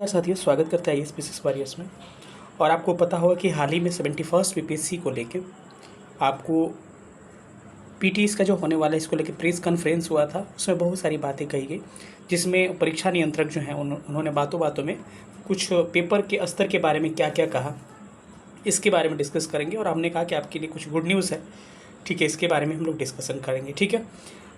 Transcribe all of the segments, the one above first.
साथियों, स्वागत करते हैं IAS वॉरियर्स में। और आपको पता होगा कि हाल ही में 71st बीपीएससी को लेके आपको पीटीएस का जो होने वाला है इसको लेके प्रेस कॉन्फ्रेंस हुआ था। उसमें बहुत सारी बातें कही गई, जिसमें परीक्षा नियंत्रक जो हैं उन्होंने बातों बातों में कुछ पेपर के स्तर के बारे में क्या क्या कहा, इसके बारे में डिस्कस करेंगे। और हमने कहा कि आपके लिए कुछ गुड न्यूज़ है, ठीक है, इसके बारे में हम लोग डिस्कशन करेंगे, ठीक है,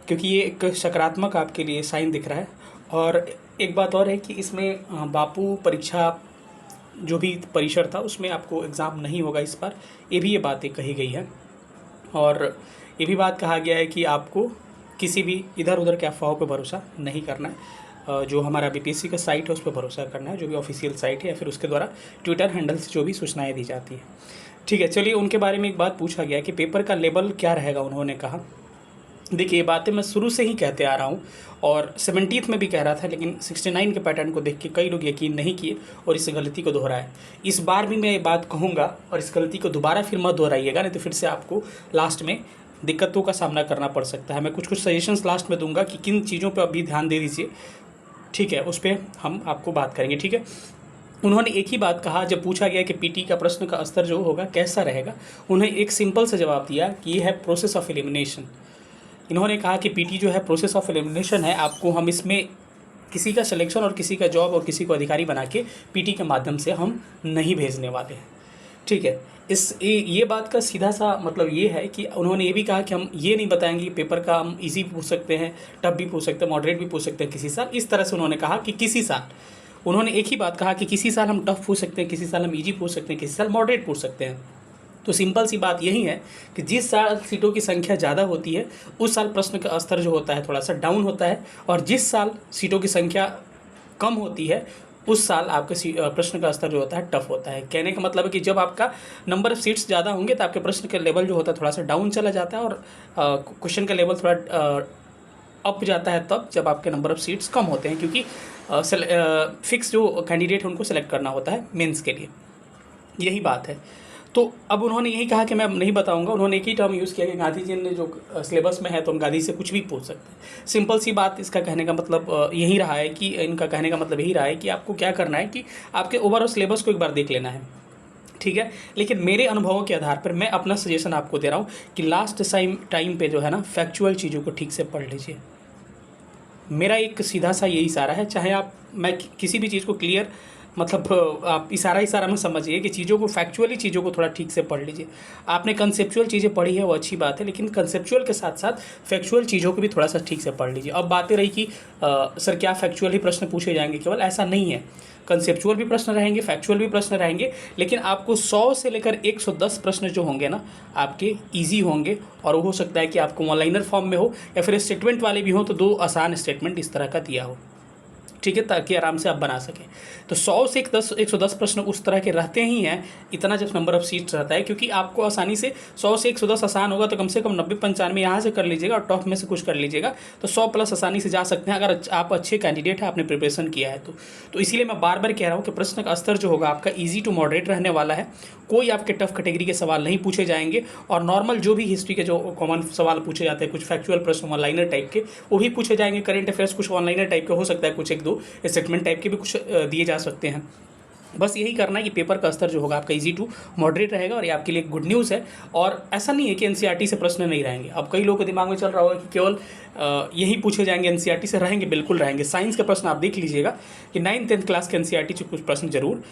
क्योंकि ये एक सकारात्मक आपके लिए साइन दिख रहा है। और एक बात और है कि इसमें बापू परीक्षा जो भी परिसर था उसमें आपको एग्ज़ाम नहीं होगा इस बार, ये बातें कही गई है। और ये भी बात कहा गया है कि आपको किसी भी इधर उधर के अफवाहों पर भरोसा नहीं करना है। जो हमारा बीपीएससी का साइट है उस पर भरोसा करना है, जो भी ऑफिशियल साइट है या फिर उसके द्वारा ट्विटर हैंडल से जो भी सूचनाएं दी जाती है, ठीक है। चलिए, उनके बारे में एक बात पूछा गया कि पेपर का लेवल क्या रहेगा। उन्होंने कहा, देखिए, ये बातें मैं शुरू से ही कहते आ रहा हूँ और 70th में भी कह रहा था, लेकिन 69 के पैटर्न को देख के कई लोग यकीन नहीं किए और इस गलती को दोहराया। इस बार भी मैं ये बात कहूँगा और इस गलती को दोबारा फिर मत दोहराइएगा, नहीं तो फिर से आपको लास्ट में दिक्कतों का सामना करना पड़ सकता है। मैं कुछ सजेशंस लास्ट में दूंगा कि किन चीज़ों पर अभी ध्यान दे दीजिए, ठीक है, उस पर हम आपको बात करेंगे, ठीक है। उन्होंने एक ही बात कहा, जब पूछा गया कि पीटी का प्रश्न का स्तर जो होगा कैसा रहेगा, उन्हें एक सिंपल सा जवाब दिया कि ये है प्रोसेस ऑफ एलिमिनेशन। इन्होंने कहा कि पीटी जो है प्रोसेस ऑफ एलिमिनेशन है, आपको हम इसमें किसी का सिलेक्शन और किसी का जॉब और किसी को अधिकारी बना के पीटी के माध्यम से हम नहीं भेजने वाले हैं, ठीक है। ये बात का सीधा सा मतलब ये है कि उन्होंने ये भी कहा कि हम ये नहीं बताएंगे कि पेपर का हम इजी पूछ सकते हैं, टफ भी पूछ सकते हैं, मॉडरेट भी पूछ सकते हैं किसी साल। इस तरह से उन्होंने कहा कि किसी साल, उन्होंने एक ही बात कहा कि किसी साल हम टफ पूछ सकते हैं, किसी साल हम इजी पूछ सकते हैं, किसी साल मॉडरेट पूछ सकते हैं। तो सिंपल सी बात यही है कि जिस साल सीटों की संख्या ज़्यादा होती है उस साल प्रश्न का स्तर जो होता है थोड़ा सा डाउन होता है, और जिस साल सीटों की संख्या कम होती है उस साल आपके प्रश्न का स्तर जो होता है टफ होता है। कहने का मतलब है कि जब आपका नंबर ऑफ सीट्स ज़्यादा होंगे तो आपके प्रश्न का लेवल जो होता है थोड़ा सा डाउन चला जाता है, और क्वेश्चन का लेवल थोड़ा अप जाता है तब जब आपके नंबर ऑफ सीट्स कम होते हैं, क्योंकि फिक्स जो कैंडिडेट है उनको सेलेक्ट करना होता है मेंस के लिए। यही बात है। तो अब उन्होंने यही कहा कि मैं नहीं बताऊंगा। उन्होंने एक ही टर्म यूज़ किया कि गांधी जी ने जो सिलेबस में है तो हम गांधी से कुछ भी पूछ सकते हैं। सिंपल सी बात, इसका कहने का मतलब यही रहा है कि इनका कहने का मतलब यही रहा है कि आपको क्या करना है कि आपके ओवरऑल सिलेबस को एक बार देख लेना है, ठीक है। लेकिन मेरे अनुभवों के आधार पर मैं अपना सजेशन आपको दे रहा हूँ कि लास्ट टाइम पे जो है ना, फैक्चुअल चीज़ों को ठीक से पढ़ लीजिए। मेरा एक सीधा सा यही इशारा है, चाहे मैं किसी भी चीज़ को क्लियर मतलब आप इशारा में समझिए कि चीज़ों को फैक्चुअली चीज़ों को थोड़ा ठीक से पढ़ लीजिए। आपने कंसेप्चुअल चीज़ें पढ़ी है वो अच्छी बात है, लेकिन कंसेप्चुअल के साथ साथ फैक्चुअल चीज़ों को भी थोड़ा सा ठीक से पढ़ लीजिए। अब बातें रही कि सर क्या फैक्चुअल ही प्रश्न पूछे जाएंगे केवल, ऐसा नहीं है। कंसेप्चुअल भी प्रश्न रहेंगे, फैक्चुअल भी प्रश्न रहेंगे, लेकिन आपको 100 से लेकर 110 प्रश्न जो होंगे ना आपके ईजी होंगे। और वो हो सकता है कि आपको वन लाइनर फॉर्म में हो या फिर स्टेटमेंट वाले भी हो, तो 2 आसान स्टेटमेंट इस तरह का दिया हो, ठीक है, ताकि आराम से आप बना सकें। तो 100 से 110 प्रश्न उस तरह के रहते ही हैं, इतना जब नंबर ऑफ सीट्स रहता है, क्योंकि आपको आसानी से 100 से 110 आसान होगा तो कम से कम 90-95 यहाँ से कर लीजिएगा और टॉप में से कुछ कर लीजिएगा, तो 100 प्लस आसानी से जा सकते हैं अगर आप अच्छे कैंडिडेट हैं, आपने प्रिपरेशन किया है तो इसीलिए मैं बार बार कह रहा हूँ कि प्रश्न का स्तर जो होगा आपका ईजी टू मॉडरेट रहने वाला है। कोई आपके टफ कैटेगरी के सवाल नहीं पूछे जाएंगे, और नॉर्मल जो भी हिस्ट्री के जो कॉमन सवाल पूछे जाते हैं, कुछ फैक्चुअल प्रश्न वन लाइनर टाइप के वो भी पूछे जाएंगे, करेंट अफेयर्स कुछ वन लाइनर टाइप के हो सकता है, कुछ 1-2 स्टेटमेंट टाइप के भी कुछ दिए जा सकते हैं। बस यही करना है कि पेपर का स्तर जो होगा आपका इजी टू मॉडरेट रहेगा, और ये आपके लिए गुड न्यूज़ है। और ऐसा नहीं है कि एनसीईआरटी से प्रश्न नहीं रहेंगे। अब कई लोगों के दिमाग में चल रहा होगा कि केवल यही पूछे जाएंगे, एनसीईआरटी से रहेंगे, बिल्कुल रहेंगे। साइंस के प्रश्न आप देख लीजिएगा कि 9th-10th क्लास के एनसीईआरटी से कुछ प्रश्न जरूर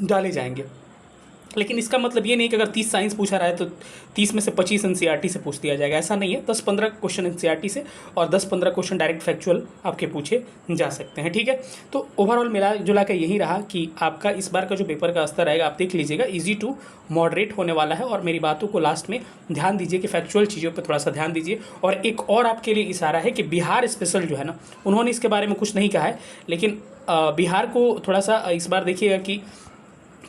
डाले जाएंगे, लेकिन इसका मतलब ये नहीं कि अगर 30 साइंस पूछा रहा है तो 30 में से 25 एनसीईआरटी से पूछ दिया जाएगा, ऐसा नहीं है। 10-15 क्वेश्चन एनसीईआरटी से और 10-15 क्वेश्चन डायरेक्ट फैक्चुअल आपके पूछे जा सकते हैं, ठीक है। तो ओवरऑल मिला जुला का यही रहा कि आपका इस बार का जो पेपर का स्तर रहेगा आप देख लीजिएगा, ईजी टू मॉडरेट होने वाला है। और मेरी बातों को लास्ट में ध्यान दीजिए कि फैक्चुअल चीज़ों पर थोड़ा सा ध्यान दीजिए। और एक और आपके लिए इशारा है कि बिहार स्पेशल जो है ना, उन्होंने इसके बारे में कुछ नहीं कहा है, लेकिन बिहार को थोड़ा सा इस बार देखिएगा कि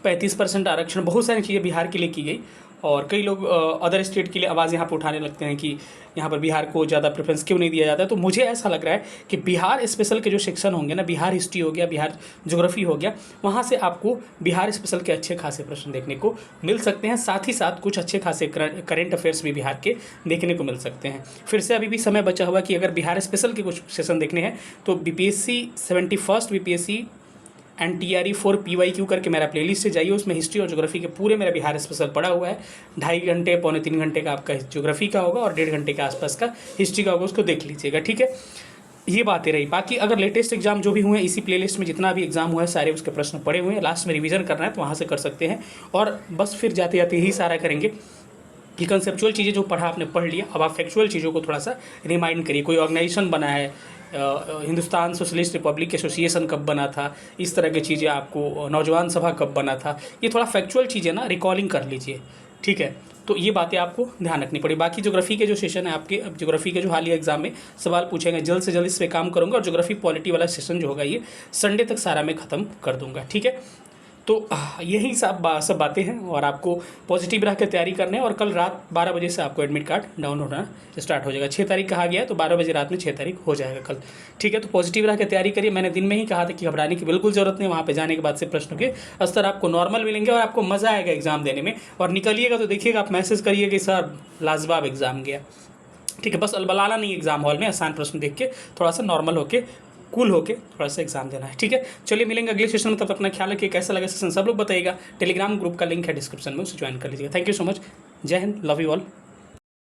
35% आरक्षण, बहुत सारी चीज़ें बिहार के लिए की गई। और कई लोग अदर स्टेट के लिए आवाज़ यहाँ पर उठाने लगते हैं कि यहाँ पर बिहार को ज़्यादा प्रेफरेंस क्यों नहीं दिया जाता है। तो मुझे ऐसा लग रहा है कि बिहार स्पेशल के जो सेक्शन होंगे ना, बिहार हिस्ट्री हो गया, बिहार ज्योग्राफी हो गया, वहाँ से आपको बिहार स्पेशल के अच्छे खासे प्रश्न देखने को मिल सकते हैं। साथ ही साथ कुछ अच्छे खासे करेंट अफेयर्स भी बिहार के देखने को मिल सकते हैं। फिर से अभी भी समय बचा हुआ कि अगर बिहार स्पेशल के कुछ सेशन देखने हैं तो BPSC 71st BPSC NTRE 4 PYQ करके मेरा प्लेलिस्ट से जाइए, उसमें हिस्ट्री और ज्योग्राफी के पूरे मेरा बिहार स्पेशल पड़ा हुआ है। 2.5 घंटे 2.25 घंटे का आपका ज्योग्राफी का होगा और 1.5 घंटे के आसपास का हिस्ट्री का होगा, उसको देख लीजिएगा, ठीक है। ये बातें रही। बाकी अगर लेटेस्ट एग्जाम जो भी हुए हैं इसी प्लेलिस्ट में जितना भी एग्जाम हुआ है सारे उसके प्रश्न पड़े हुए हैं, लास्ट में रिवीजन करना है तो वहाँ से कर सकते हैं। और बस फिर जाते जाते यही सारा करेंगे कि कंसेप्चुअल चीज़ें जो पढ़ा आपने पढ़ लिया, अब आप फैक्चुअल चीज़ों को थोड़ा सा रिमाइंड करिए। कोई ऑर्गेनाइजेशन बना है, हिंदुस्तान सोशलिस्ट रिपब्लिक एसोसिएशन कब बना था, इस तरह की चीज़ें आपको, नौजवान सभा कब बना था, ये थोड़ा फैक्चुअल चीज़ें ना रिकॉलिंग कर लीजिए, ठीक है। तो ये बातें आपको ध्यान रखनी पड़ी। बाकी ज्योग्राफी के जो सेशन है आपके, अब ज्योग्राफी के जो हालिया एग्जाम में सवाल पूछेंगे, जल्द से जल्द इस पर काम करूँगा और ज्योग्राफी पॉलिटी वाला सेशन जो होगा ये संडे तक सारा मैं ख़त्म कर दूँगा, ठीक है। तो यही सब बातें हैं और आपको पॉजिटिव रह के तैयारी करना है। और कल रात 12 बजे से आपको एडमिट कार्ड डाउनलोड होना स्टार्ट हो जाएगा। 6 तारीख कहा गया है तो 12 बजे रात में 6 तारीख हो जाएगा कल, ठीक है। तो पॉजिटिव रह के तैयारी करिए। मैंने दिन में ही कहा था कि घबराने की बिल्कुल ज़रूरत नहीं, वहाँ पे जाने के बाद से प्रश्नों के स्तर आपको नॉर्मल मिलेंगे और आपको मज़ा आएगा एग्ज़ाम देने में। और निकलिएगा तो देखिएगा, आप मैसेज करिए कि सर लाजवाब एग्ज़ाम गया, ठीक है। बस अलबलाना नहीं एग्जाम हॉल में, आसान प्रश्न देख के थोड़ा सा नॉर्मल होके कूल होके थोड़ा सा एग्जाम देना है, ठीक है। चलिए मिलेंगे अगले सेशन में, तब तक अपना ख्याल रखिए। कैसा लगा सेशन सब लोग बताइएगा। टेलीग्राम ग्रुप का लिंक है डिस्क्रिप्शन में, उसे ज्वाइन कर लीजिएगा। Thank you so much. जय हिंद, लव यू ऑल।